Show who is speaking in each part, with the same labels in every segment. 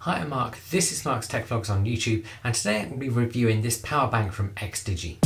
Speaker 1: Hi, I'm Mark, this is Mark's Tech Vlogs on YouTube, and today I'm going to be reviewing this power bank from XDigi.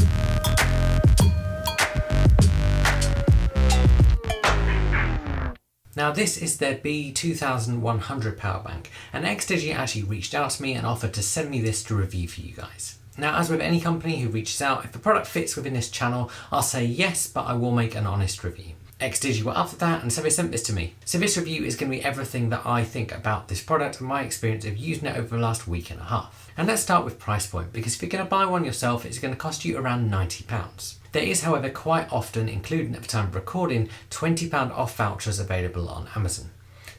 Speaker 1: Now this is their B2100 power bank, and XDigi actually reached out to me and offered to send me this to review for you guys. Now, as with any company who reaches out, if the product fits within this channel, I'll say yes, but I will make an honest review. XDigi were up for that, and so they sent this to me. So this review is going to be everything that I think about this product and my experience of using it over the last week and a half. And let's start with price point, because if you're going to buy one yourself, it's going to cost you around £90. There is, however, quite often, including at the time of recording, £20 off vouchers available on Amazon.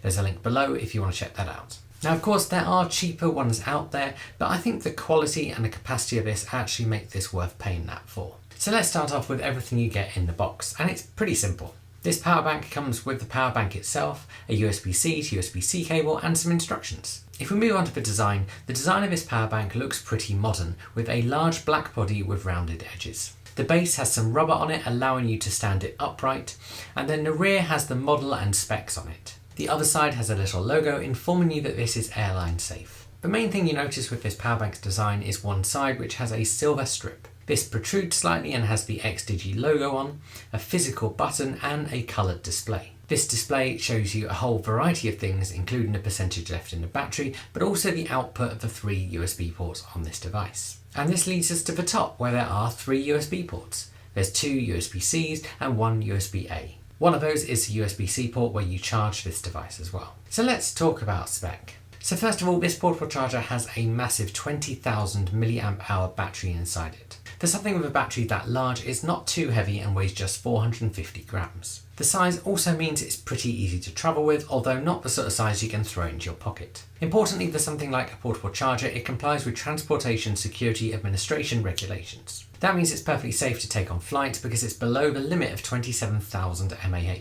Speaker 1: There's a link below if you want to check that out. Now, of course, there are cheaper ones out there, but I think the quality and the capacity of this actually make this worth paying that for. So let's start off with everything you get in the box, and it's pretty simple. This power bank comes with the power bank itself, a USB-C to USB-C cable, and some instructions. If we move on to the design of this power bank looks pretty modern, with a large black body with rounded edges. The base has some rubber on it, allowing you to stand it upright, and then the rear has the model and specs on it. The other side has a little logo informing you that this is Airline safe. The main thing you notice with this power bank's design is one side, which has a silver strip. This protrudes slightly and has the XDigi logo on, a physical button, and a coloured display. This display shows you a whole variety of things, including the percentage left in the battery, but also the output of the 3 USB ports on this device. And this leads us to the top, where there are 3 USB ports. There's 2 USB-Cs and 1 USB-A. One of those is the USB-C port where you charge this device as well. So let's talk about spec. So first of all, this portable charger has a massive 20,000 mAh battery inside it. For something with a battery that large, it's not too heavy and weighs just 450 grams. The size also means it's pretty easy to travel with, although not the sort of size you can throw into your pocket. Importantly, for something like a portable charger, it complies with Transportation Security Administration regulations. That means it's perfectly safe to take on flight because it's below the limit of 27,000 mAh.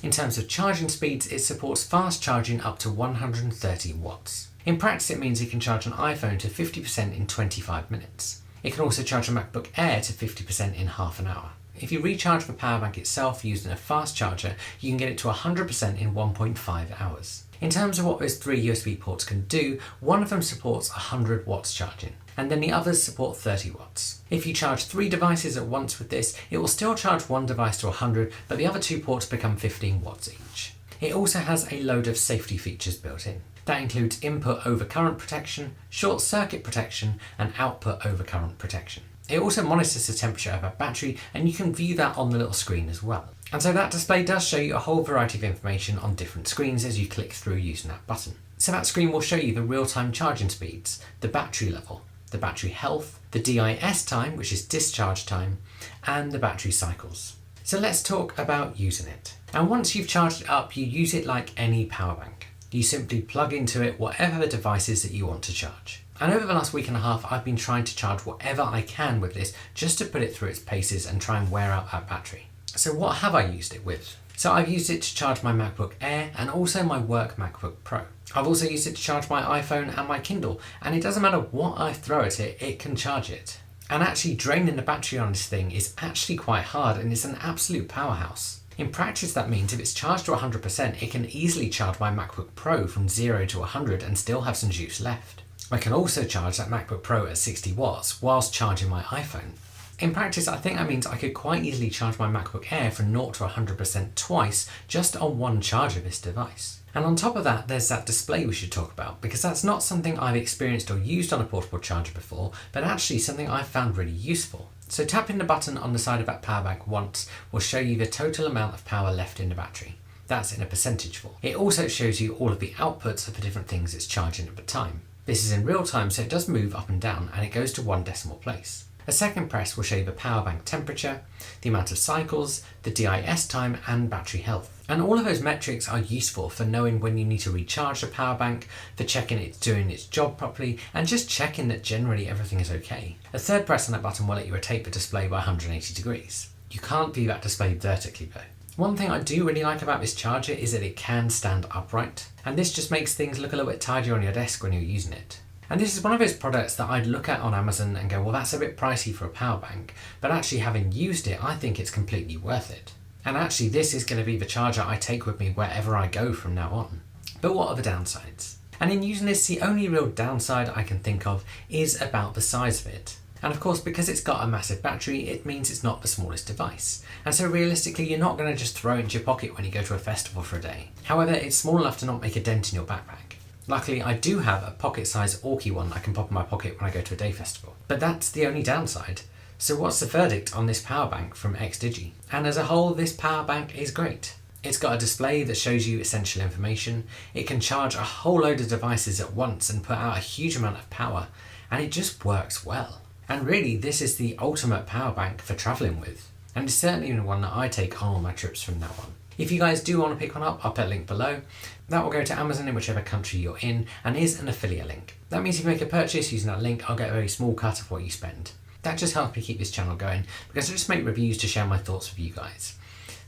Speaker 1: In terms of charging speeds, it supports fast charging up to 130 watts. In practice, it means you can charge an iPhone to 50% in 25 minutes. It can also charge a MacBook Air to 50% in half an hour. If you recharge the power bank itself using a fast charger, you can get it to 100% in 1.5 hours. In terms of what those 3 USB ports can do, one of them supports 100 watts charging, and then the others support 30 watts. If you charge 3 devices at once with this, it will still charge one device to 100, but the other 2 ports become 15 watts each. It also has a load of safety features built in. That includes input over current protection, short circuit protection, and output over current protection. It also monitors the temperature of a battery, and you can view that on the little screen as well. And so that display does show you a whole variety of information on different screens as you click through using that button. So that screen will show you the real-time charging speeds, the battery level, the battery health, the DIS time, which is discharge time, and the battery cycles. So let's talk about using it. And once you've charged it up, you use it like any power bank. You simply plug into it whatever the device is that you want to charge. And over the last week and a half, I've been trying to charge whatever I can with this just to put it through its paces and try and wear out that battery. So what have I used it with? So I've used it to charge my MacBook Air and also my work MacBook Pro. I've also used it to charge my iPhone and my Kindle, and it doesn't matter what I throw at it, it can charge it. And actually draining the battery on this thing is actually quite hard, and it's an absolute powerhouse. In practice, that means if it's charged to 100%, it can easily charge my MacBook Pro from 0 to 100 and still have some juice left. I can also charge that MacBook Pro at 60 watts whilst charging my iPhone. In practice, I think that means I could quite easily charge my MacBook Air from 0 to 100% twice just on one charge of this device. And on top of that, there's that display we should talk about, because that's not something I've experienced or used on a portable charger before, but actually something I've found really useful. So tapping the button on the side of that power bank once will show you the total amount of power left in the battery. That's in a percentage form. It also shows you all of the outputs of the different things it's charging at the time. This is in real time, so it does move up and down, and it goes to 1 decimal place. A second press will show you the power bank temperature, the amount of cycles, the DIS time, and battery health. And all of those metrics are useful for knowing when you need to recharge the power bank, for checking it's doing its job properly, and just checking that generally everything is okay. A third press on that button will let you rotate the display by 180 degrees. You can't view that display vertically though. One thing I do really like about this charger is that it can stand upright, and this just makes things look a little bit tidier on your desk when you're using it. And this is one of those products that I'd look at on Amazon and go, well, that's a bit pricey for a power bank, but actually having used it, I think it's completely worth it. And actually this is going to be the charger I take with me wherever I go from now on. But what are the downsides? And in using this, the only real downside I can think of is about the size of it. And of course, because it's got a massive battery, it means it's not the smallest device. And so realistically, you're not going to just throw it into your pocket when you go to a festival for a day. However, it's small enough to not make a dent in your backpack. Luckily, I do have a pocket-sized Orky one I can pop in my pocket when I go to a day festival. But that's the only downside. So what's the verdict on this power bank from XDigi? And as a whole, this power bank is great. It's got a display that shows you essential information, it can charge a whole load of devices at once and put out a huge amount of power, and it just works well. And really, this is the ultimate power bank for travelling with. And it's certainly the one that I take on all my trips from now on. If you guys do want to pick one up, I'll put a link below. That will go to Amazon in whichever country you're in and is an affiliate link. That means if you make a purchase using that link, I'll get a very small cut of what you spend. That just helps me keep this channel going because I just make reviews to share my thoughts with you guys.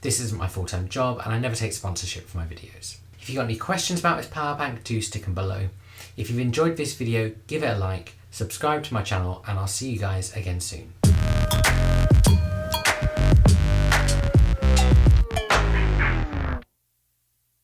Speaker 1: This isn't my full-time job and I never take sponsorship for my videos. If you've got any questions about this power bank, do stick them below. If you've enjoyed this video, give it a like, subscribe to my channel, and I'll see you guys again soon.